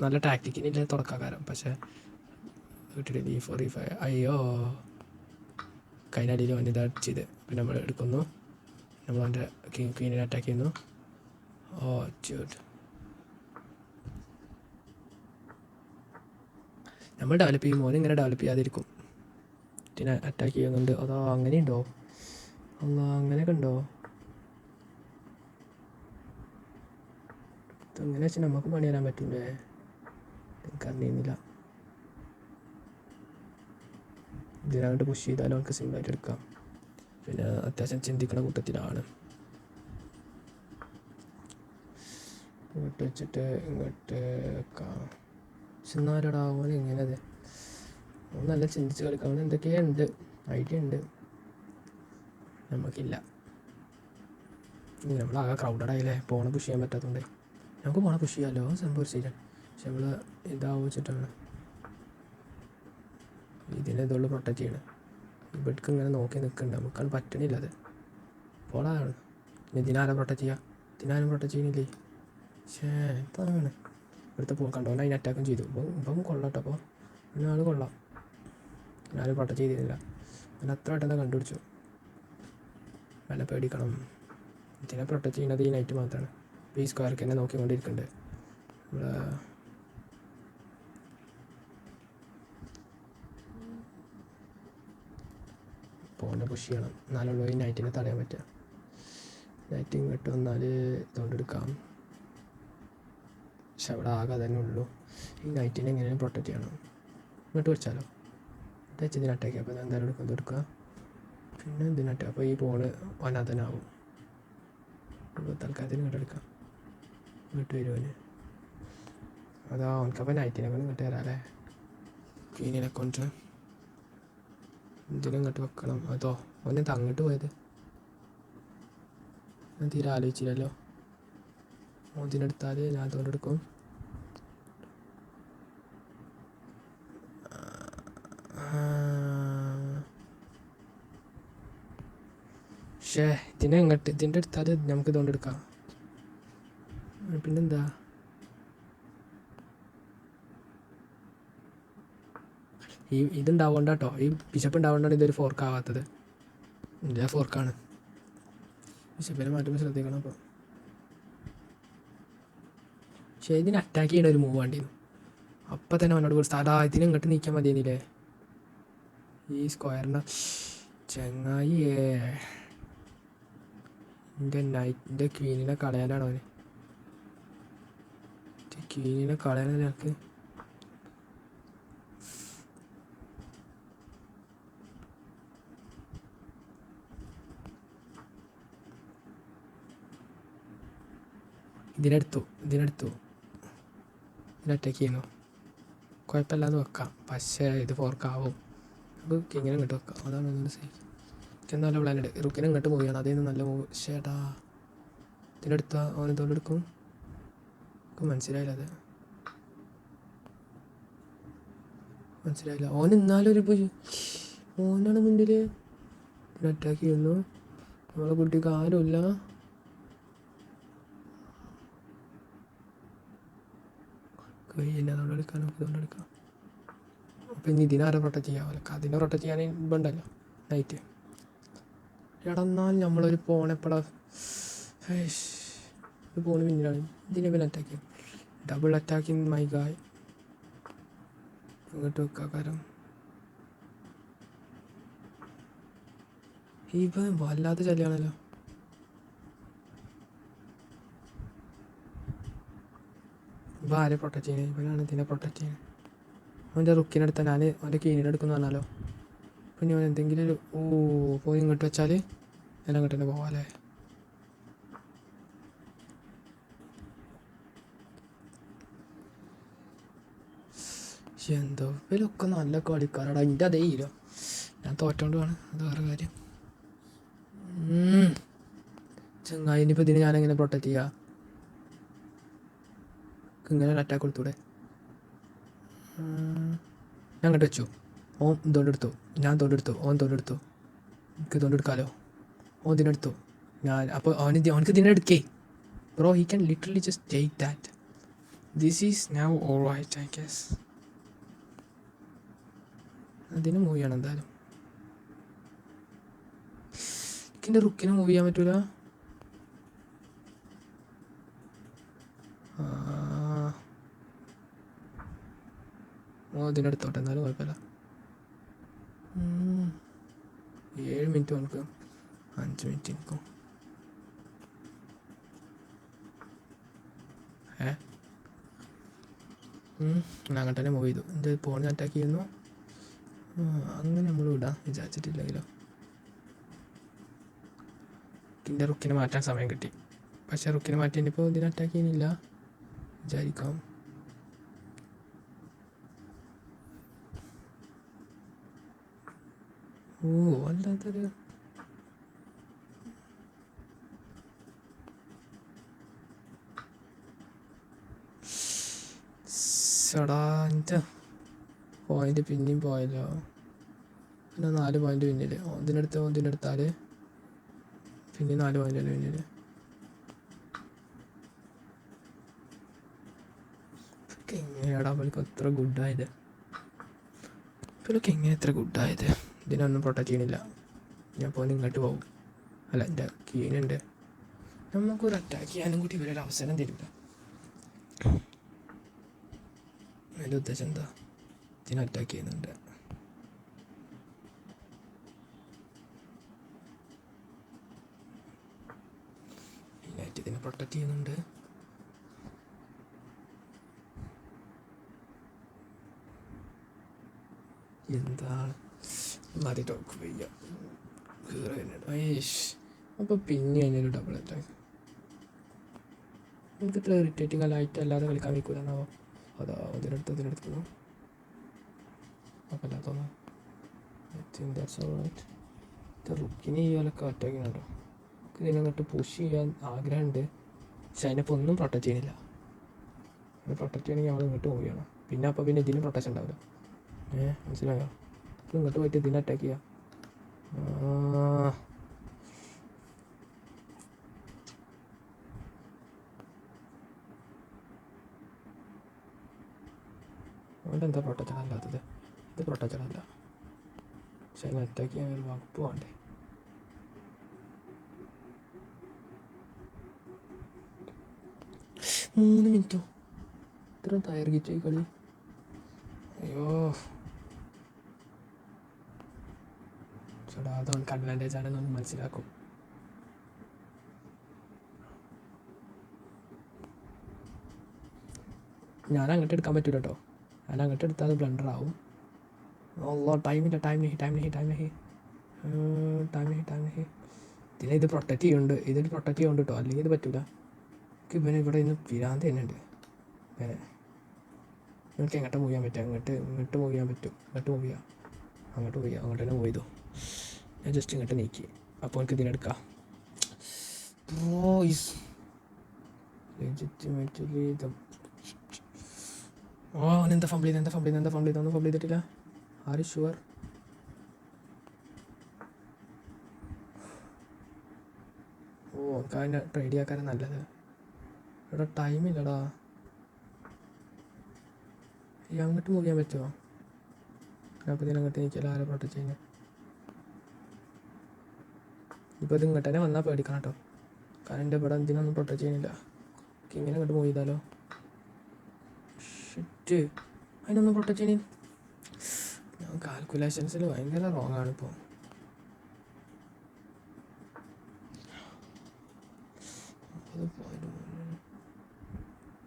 നല്ല ടാക്റ്റിക്കിനില്ല തുടക്കാകാരം. പക്ഷേ വീട്ടിൽ E4 E5 അയ്യോ കൈനടിയിൽ അവൻ ഇത് അടിച്ചത്. പിന്നെ നമ്മൾ എടുക്കുന്നു, നമ്മൾ അവൻ്റെ ക്വീനിനെ അറ്റാക്ക് ചെയ്യുന്നു. ഓ ചൂട്, നമ്മൾ ഡെവലപ്പ് ചെയ്യും, മോൻ ഇങ്ങനെ ഡെവലപ്പ് ചെയ്യാതിരിക്കും. ഇതിനെ അറ്റാക്ക് ചെയ്യുന്നുണ്ട്. അതോ അങ്ങനെയുണ്ടോ? അല്ല അങ്ങനെയൊക്കെ ഉണ്ടോ? ഇതെങ്ങനെ വെച്ചാൽ നമുക്ക് പണി തരാൻ പറ്റൂലേ? എനിക്കറിയുന്നില്ല. ഇതിനകത്ത് പുഷ് ചെയ്താലും നമുക്ക് സിമ്പിളായിട്ട് എടുക്കാം. പിന്നെ അത്യാവശ്യം ചിന്തിക്കുന്ന കൂട്ടത്തിലാണ്. ഇങ്ങോട്ട് വെച്ചിട്ട് ഇങ്ങോട്ട് വെക്കാം. പക്ഷെ എന്നാലോടാ ഓൻ എങ്ങനെ അത് ഓൻ നല്ല ചിന്തിച്ച് കളിക്കാം. അവൻ എന്തൊക്കെയുണ്ട്, ഐഡിയ ഉണ്ട്, നമുക്കില്ല. നമ്മളാകെ ക്രൗഡഡ് ആയില്ലേ, പോണ പുഷ് ചെയ്യാൻ പറ്റാത്തതുകൊണ്ട്. നമുക്ക് പോണ പുഷ് ചെയ്യാമല്ലോ, സംഭവം ശരിയാണ്. പക്ഷെ നമ്മൾ ഇതാവും വെച്ചിട്ടാണ് ഇതിനെ ഇതുകൊണ്ട് പ്രൊട്ടക്റ്റ് ചെയ്യണം. ഇവിടേക്ക് ഇങ്ങനെ നോക്കി നിൽക്കുന്നുണ്ട്, നമുക്കാണ് പറ്റണില്ല. അത് പോളാണ്. ഇതിനാരും പ്രൊട്ടക്റ്റ് ചെയ്യുക, ഇതിനാരും പ്രൊട്ടക്റ്റ് ചെയ്യുന്നില്ലേ? പക്ഷേ എന്താണ് ഇവിടുത്തെ കണ്ടോ, അതിനെ അറ്റാക്കും ചെയ്തു. ഇപ്പം കൊള്ളാട്ടോ. അപ്പോൾ പിന്നെ ആൾ കൊള്ളാം, ആരും പ്രൊട്ടക്റ്റ് ചെയ്തിരുന്നില്ല. ഞാൻ അത്ര പെട്ടെന്ന് കണ്ടുപിടിച്ചു. നല്ല പേടിക്കണം. ഇതിനെ പ്രൊട്ടക്റ്റ് ചെയ്യുന്നത് ഈ നൈറ്റ് മാത്രമാണ്. ഈ സ്ക്വയർക്ക് തന്നെ നോക്കിക്കൊണ്ടിരിക്കുന്നുണ്ട്. നമ്മൾ പോകേണ്ട പുഷ് ചെയ്യണം, എന്നാലുള്ളൂ ഈ നൈറ്റിനെ തടയാൻ പറ്റുക. നൈറ്റ് ഇങ്ങോട്ട് വന്നാൽ ഇതുകൊണ്ട് എടുക്കാം. പക്ഷെ അവിടെ ആകെ തന്നെ ഉള്ളൂ. ഈ നൈറ്റിനെ എങ്ങനെയും പ്രൊട്ടക്റ്റ് ചെയ്യണം. ഇങ്ങോട്ട് വെച്ചാലോ, ഇങ്ങോട്ട് വെച്ച് ഇതിനെ അറ്റാക്ക്. അപ്പോൾ എന്തായാലും എടുക്കുക. പിന്നെ ഇതിനറ്റാ, അപ്പോൾ ഈ ബോള് അനാഥനാവും. തൽക്കാലത്തിന് ഇങ്ങോട്ട് എടുക്കാം. ഇങ്ങോട്ട് വരുവന് അതാ അവനക്കപ്പോൾ നൈറ്റിനെ കൊണ്ട് ഇങ്ങോട്ട് തരാം അല്ലേ? ക്വീനിനെ കൊണ്ട് ഇതിനും ഇങ്ങോട്ട് വെക്കണം. അതോ ഓനെ തങ്ങിട്ട് പോയത് ഞാൻ തീരെ ആലോചിച്ചില്ലല്ലോ. ഇതിനെടുത്താൽ ഞാൻ അതുകൊണ്ട് എടുക്കും. പക്ഷേ ഇതിൻ്റെ എടുത്താൽ നമുക്ക് ഇതുകൊണ്ട് എടുക്കാം. പിന്നെന്താ ഇതുണ്ടാവണ്ട കേട്ടോ, ഈ ബിഷപ്പ് ഉണ്ടാവണ്ടാണ് ഇതൊരു ഫോർക്ക് ആവാത്തത്. ഇതിൻ്റെ ഫോർക്കാണ്. ബിഷപ്പിനെ മാറ്റുമ്പോൾ ശ്രദ്ധിക്കണം. അപ്പോൾ പക്ഷേ ഇതിന് അറ്റാക്ക് ചെയ്യണ ഒരു മൂവ് വേണ്ടിയിരുന്നു. അപ്പം തന്നെ അവനോട് ഒരു സ്ഥലം ഇതിന് ഇങ്ങോട്ട് നീക്കാൻ മതിയെന്നില്ലേ? ഈ സ്ക്വയറിൻ്റെ ചങ്ങായിയേ, എൻ്റെ ക്വീനിനെ കളയാനാണോ അവന്? ക്വീനിനെ കളയാനാണ് ഞങ്ങൾക്ക്. ഇതിനെടുത്തു ഇതിനെ അറ്റാക്ക് ചെയ്യുന്നു. കുഴപ്പമില്ലാന്ന് വെക്കാം, പക്ഷേ ഇത് ഫോർക്കാവും. നമുക്ക് കിങ്ങിനെ ഇങ്ങോട്ട് വെക്കാം. അതാണ് ഒന്ന് സേഫ്. നല്ല പ്ലാൻ ഉണ്ട്. റുക്കിനെ ഇങ്ങോട്ട് മൂവ് ചെയ്യണം, അതേന്ന് നല്ല മൂവ്. ചേട്ടാ ഇതിനെടുത്താൽ അവൻ ഇതുകൊണ്ട് എടുക്കും. നമുക്ക് മനസ്സിലായില്ല, അത് മനസ്സിലായില്ല. ഓൻ എന്നാലും ഒരു ഓനാണ് മുന്നിൽ. ഇതിനെ അറ്റാക്ക് ചെയ്യുന്നു. നമ്മളെ കുട്ടിക്ക് ആരുമില്ല. കഴിയില്ല, അതുകൊണ്ട് എടുക്കാൻ. നമുക്ക് ഇതുകൊണ്ട് എടുക്കാം. അപ്പം ഇനി ഇതിനാരെ പ്രൊട്ടക്റ്റ് ചെയ്യാമല്ലോ, അതിനെ പ്രൊട്ടക്റ്റ് ചെയ്യാൻ ഇതുണ്ടല്ലോ നൈറ്റ്. എടന്നാൽ നമ്മളൊരു പോണെപ്പടാ ഇത് പോണ് പിന്നിലാണ്. ഇതിനെ പിന്നെ അറ്റാക്ക് ചെയ്യും. ഡബിൾ അറ്റാക്കിങ് മൈ ഗായ്. ഇങ്ങോട്ട് വെക്കാം. കാരണം ഇവൻ വല്ലാത്ത ശല്യമാണല്ലോ. ഇവ ആരെ പ്രൊട്ടക്റ്റ് ചെയ്യുന്നത്? ഇവനാണ് ഇതിനെ പ്രൊട്ടക്റ്റ് ചെയ്യുന്നത്. അവൻ്റെ റുക്കിനെടുത്താൽ ഞാൻ അവൻ്റെ കീഴിനെ എടുക്കുന്ന പറഞ്ഞാലോ. പിന്നെ അവൻ എന്തെങ്കിലും ഒരു പോയി ഇങ്ങോട്ട് വെച്ചാൽ ഞാൻ അങ്ങോട്ട് തന്നെ പോവാല്ലേ? എന്തോ ഇവരൊക്കെ നല്ല കളിക്കാരാടാ. എൻ്റെ അതേ ഇല്ലോ, ഞാൻ തോറ്റോണ്ട് വേണം, അത് വേറെ കാര്യം. ചങ്ങായി ഇനിയിപ്പോൾ ഇതിന് ഞാനെങ്ങനെ പ്രൊട്ടക്റ്റ് ചെയ്യുക? ഇങ്ങനെ ഒരു അറ്റാക്ക് കൊടുത്തൂടെ? ഞാൻ അങ്ങോട്ട് വെച്ചു. ഓൻ ഇതുകൊണ്ട് എടുത്തു, ഞാൻ ഇതുകൊണ്ട് എടുത്തു, ഓൻ ഇതുകൊണ്ട് എടുത്തു. എനിക്ക് ഇതുകൊണ്ട് എടുക്കാമല്ലോ. ഓൻ ഇതിനെടുത്തു. ഞാൻ അപ്പോൾ അവനക്ക് ഇതിനെ എടുക്കേ bro. He can literally just take that. This is now all right I guess. അതിന് മൂവ് ചെയ്യണം എന്തായാലും. എനിക്കെൻ്റെ റുക്കിനെ മൂവ് ചെയ്യാൻ പറ്റൂല. ഇതിനടുത്തോട്ടെ എന്നാലും കുഴപ്പമില്ല. 7 മിനിറ്റ് നമുക്ക് 5 മിനിറ്റ് നിൽക്കും. ഞാൻ അങ്ങോട്ട് തന്നെ മൂവ് ചെയ്തു. എൻ്റെ ഫോണിൽ അറ്റാക്ക് ചെയ്യുന്നു. അങ്ങനെ നമ്മൾ വിടാം വിചാരിച്ചിട്ടില്ലെങ്കിലോ. എൻ്റെ റുക്കിനെ മാറ്റാൻ സമയം കിട്ടി. പക്ഷേ റുക്കിനെ മാറ്റി ഇപ്പോൾ ഇതിനെ അറ്റാക്ക് ചെയ്യുന്നില്ല വിചാരിക്കാം. വല്ലാത്തൊരു എൻ്റെ പോയിന്റ് പിന്നെയും പോയല്ലോ. പിന്നെ 4 പോയിന്റ് പിന്നിൽ ഇതിനെടുത്താൽ പിന്നെ 4 പോയിൻ്റല്ലേ പിന്നിൽ. എങ്ങനെയാടാ അവൾക്ക് അത്ര ഗുഡായത്? ഇവർക്ക് എങ്ങനെ എത്ര ഗുഡായത്? ഇതിനൊന്നും പ്രൊട്ടക്റ്റ് ചെയ്യണില്ല. ഞാൻ ഇപ്പോൾ ഇങ്ങോട്ട് പോകും. അല്ല, എൻ്റെ കീനുണ്ട്. നമുക്കൊരു അറ്റാക്ക് ചെയ്യാനും കൂടി ഇവരൊരു അവസരം തരില്ല. അതിൻ്റെ ഉദ്ദേശം എന്താ? ഇതിനെ അറ്റാക്ക് ചെയ്യുന്നുണ്ട്. മെയിനായിട്ട് ഇതിനെ പ്രൊട്ടക്റ്റ് ചെയ്യുന്നുണ്ട്. എന്താണ് മതി ടോക്ക് വയ്യ. അപ്പോൾ പിന്നെ അതിനൊരു ഡബിൾ അറ്റാക്ക്. എനിക്ക് ഇത്ര ഇറിറ്റേറ്റിംഗ് അല്ലായിട്ട് അല്ലാതെ കളിക്കാൻ വയ്ക്കൂലെന്നാവോ. അതാ ഇതിനെടുത്ത് അപ്പോൾ അല്ലാത്തോ റുക്കിന് ചെയ്യാനൊക്കെ അറ്റാക്ക് ചെയ്യുന്നുണ്ടോ? ഇതിനങ്ങോട്ട് പുഷ് ചെയ്യാൻ ആഗ്രഹമുണ്ട്. പക്ഷെ അതിനിപ്പോൾ ഒന്നും പ്രൊട്ടക്റ്റ് ചെയ്യണില്ല. അത് പ്രൊട്ടക്റ്റ് ചെയ്യണമെങ്കിൽ നമ്മൾ ഇങ്ങോട്ട് മൂവ് ചെയ്യണം. പിന്നെ ഇതിന് പ്രൊട്ടക്ഷൻ ഉണ്ടാവില്ല. മനസ്സിലായോ? ഇങ്ങോട്ട് പോയിട്ട് ഇതിനെ അറ്റാക്ക് ചെയ്യാം. അവിടെ എന്താ പ്രൊട്ടക്ഷൻ അല്ലാത്തത്? ഇത് പ്രൊട്ടക്ഷൻ അല്ല. പക്ഷെ അതിനെ അറ്റാക്ക് ചെയ്യാൻ ഒരു വകുപ്പ് വേണ്ടേ? മൂന്ന് മിനിറ്റോ? ഇത്ര ദൈർഘിച്ചു ഈ കളി. അയ്യോ ചേട്ടാ, അത് നമുക്ക് അഡ്വാൻറ്റേജ് ആണെന്ന് ഒന്ന് മനസ്സിലാക്കും. ഞാൻ അങ്ങോട്ട് എടുക്കാൻ പറ്റൂല കേട്ടോ. ഞാൻ അങ്ങോട്ട് എടുത്താൽ അത് ബ്ലണ്ടർ ആവും. ടൈമില്ല. ഇതിനെ ഇത് പ്രൊട്ടക്റ്റ് ചെയ്യുന്നുണ്ട്. ഇതിന് പ്രൊട്ടക്റ്റ് ചെയ്യുന്നുണ്ട് കേട്ടോ. അല്ലെങ്കിൽ ഇത് പറ്റൂല. ഇവന് ഇവിടെ ഇന്ന് പിരാന്ത് തന്നെ ഉണ്ട്. നിങ്ങൾക്ക് എങ്ങോട്ട് മൂവ് ചെയ്യാൻ പറ്റുക? ഇങ്ങോട്ട് മൂവ് ചെയ്യാൻ പറ്റും. അങ്ങോട്ട് മൂവ് ചെയ്യാം. അങ്ങോട്ട് തന്നെ മൂവ് ചെയ്തു. ഞാൻ ജസ്റ്റ് ഇങ്ങോട്ട് നീക്കി. അപ്പോൾ എനിക്ക് ഇതിനെടുക്കാം. എന്താ ഫംബിൾ ചെയ്ത് ഒന്നും ഫംബിൾ ചെയ്തിട്ടില്ല. Are you sure? നമുക്ക് അതിൻ്റെ ട്രേഡ് ചെയ്യാൻ നല്ലത്. ഇവിടെ ടൈമില്ലടാ. ഈ അങ്ങോട്ട് മൂവ് ചെയ്യാൻ പറ്റുമോ? അപ്പോൾ ഇതിനങ്ങോട്ട് നീക്കിയാൽ ആരെ പ്രൊട്ടക്റ്റ് ചെയ്യുന്നത്? ഇപ്പോൾ ഇത് ഇങ്ങോട്ട് തന്നെ വന്നാൽ പേടിക്കണം കേട്ടോ. കാരണം എൻ്റെ ഇവിടെ ഇതിനൊന്നും പ്രൊട്ടക്റ്റ് ചെയ്യുന്നില്ല. ഇങ്ങനെ അങ്ങോട്ട് മൂവ് ചെയ്താലോ? ഷിറ്റ്, അതിനൊന്നും പ്രൊട്ടക്റ്റ് ചെയ്യണേ. ഞാൻ കാൽക്കുലേഷൻസിൽ ഭയങ്കര റോങ് ആണിപ്പോൾ.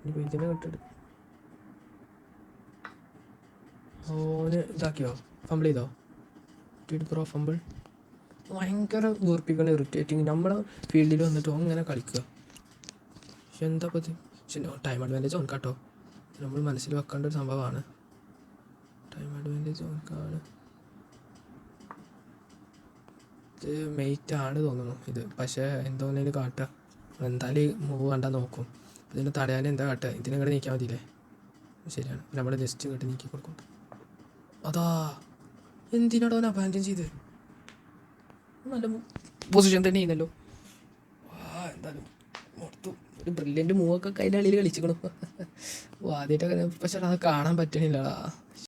ഇനിയിപ്പോൾ ഇതിനെ വിട്ടിട്ട് ഓന് ഇതാക്കിയോ? ഫംബിൾ ചെയ്തോ? ത്രോ ഫംബിൾ. ഭയങ്കര വെറുപ്പിക്കണം, ഇറിറ്റേറ്റിങ്. നമ്മുടെ ഫീൽഡിൽ വന്നിട്ട് അങ്ങനെ കളിക്കുക. പക്ഷെ എന്താ പറ്റി? പക്ഷെ ടൈം അഡ്വാൻറ്റേജ് ഓൺക്കാട്ടോ. നമ്മൾ മനസ്സിൽ വെക്കേണ്ട ഒരു സംഭവമാണ്. ടൈം അഡ്വാൻറ്റേജ് ഓൺക്കാണ്. ഇത് മെയ്റ്റാണ് തോന്നുന്നു ഇത്. പക്ഷേ എന്തോന്നതിൽ കാട്ടുക. എന്തായാലും മൂവ് കണ്ടാൽ നോക്കും. ഇതിനെ തടയാൻ എന്താ കാട്ടുക? ഇതിനങ്ങോട്ട് നീക്കാൻ മതിയില്ലേ? ശരിയാണ്. നമ്മൾ ജസ്റ്റ് ഇങ്ങോട്ട് നീക്കി കൊടുക്കും. അതാ എന്തിനാടോ അവൻ അബാൻഡൻ ചെയ്ത്? നല്ല പൊസിഷൻ തന്നെ ചെയ്യുന്നല്ലോ. എന്തായാലും ഓർത്തു ഒരു ബ്രില്യൻറ്റ് മൂവൊക്കെ അതിൻ്റെ അളിയിൽ കളിച്ചിക്കണു. ഓ ആദ്യമായിട്ടൊക്കെ പക്ഷേ അത് കാണാൻ പറ്റണില്ലടാ.